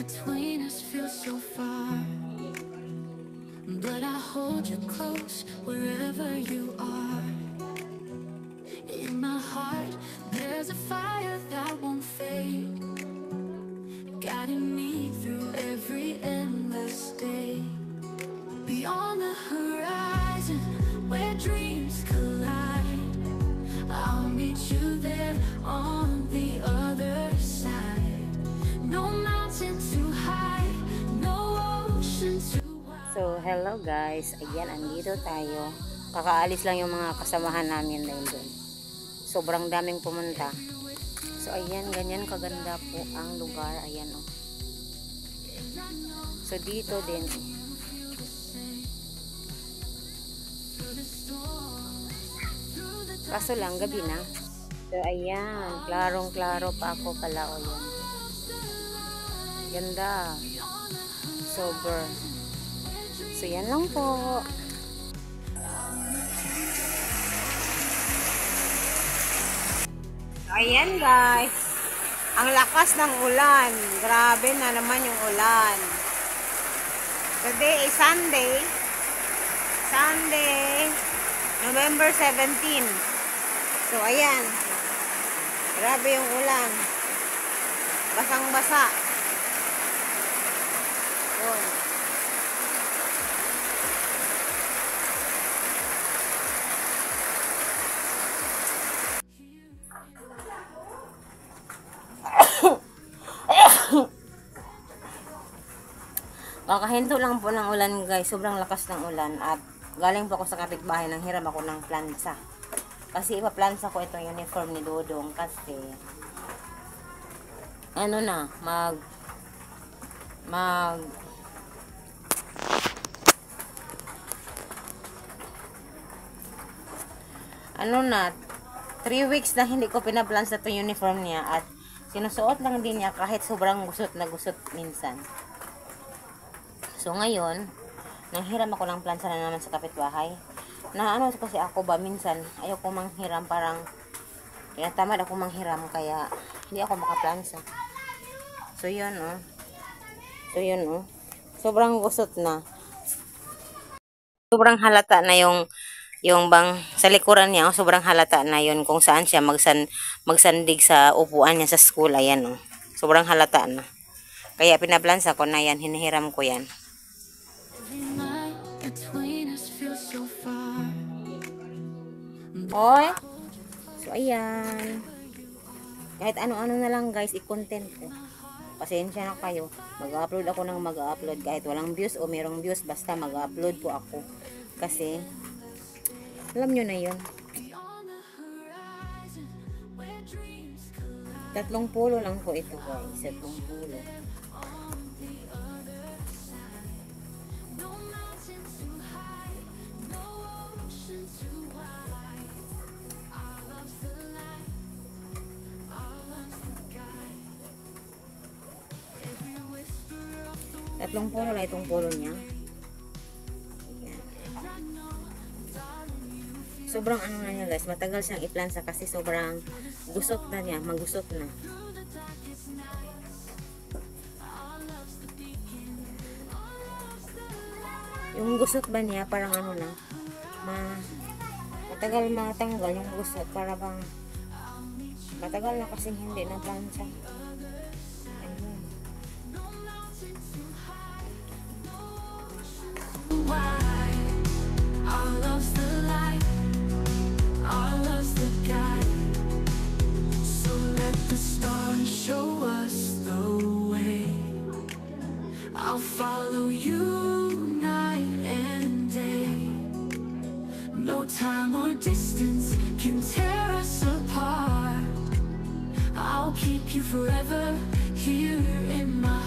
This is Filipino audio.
between us feels so far, but I hold you close wherever you are. In my heart, there's a fire that won't fade, guiding me through every endless day. Beyond the horizon, where dreams collide, I'll meet you there on the other side. No mountain too high, no ocean too wide. So, hello guys. Ayan, andito tayo. Kakaalis lang yung mga kasamahan namin na doon. Sobrang daming pumunta. So, ayan, ganyan kaganda po ang lugar. Ayan, oh. So, dito din. Kaso lang, gabi na. So, ayan. Klarong-klaro pa ako pala. O, yan. Ganda. Sober. So, yan lang po. Ayan guys. Ang lakas ng ulan. Grabe na naman yung ulan. Today is Sunday. November 17. So, ayan. Grabe yung ulan. Basang-basa. Yun. Kakahinto lang po ng ulan guys. Sobrang lakas ng ulan. At galing po ako sa kapitbahay nang hiram ako ng plansa. Kasi ipaplansa ko itong uniform ni Dodong. Kasi ano na, ano na, 3 weeks na hindi ko pinaplansa itong uniform niya. At sinusuot lang din niya kahit sobrang gusot na gusot minsan. So ngayon, nanghiram ako ng plansa na naman sa kapitbahay. Na ano kasi ako ba, minsan ayaw ko manghiram, parang tinatamad ako manghiram kaya hindi ako makaplansa. So yun oh. Sobrang gusot na. Sobrang halata na yung bang sa likuran niya, sobrang halata na yun kung saan siya magsandig sa upuan niya sa school. Ayan oh. Sobrang halata na. Kaya pinaplansa ko na yan, hinihiram ko yan. Oy. So, ayan. Kahit ano-ano na lang guys, i-content ko. Pasensya na kayo. Mag-upload ako ng mag-upload. Kahit walang views o merong views, basta mag-upload po ako. Kasi, alam nyo na yun. 30 lang po ito guys. 30. Tatlong pulo lang itong pulo niya. Ayan. Sobrang ano na niya guys, matagal siyang iplansa kasi sobrang gusot na niya, magusot na. Yung gusot ba niya parang ano na, matagal matanggal yung gusot, para bang matagal na kasing hindi na plansa. Our love's the light, our love's the guide. So let the stars show us the way. I'll follow you night and day. No time or distance can tear us apart. I'll keep you forever here in my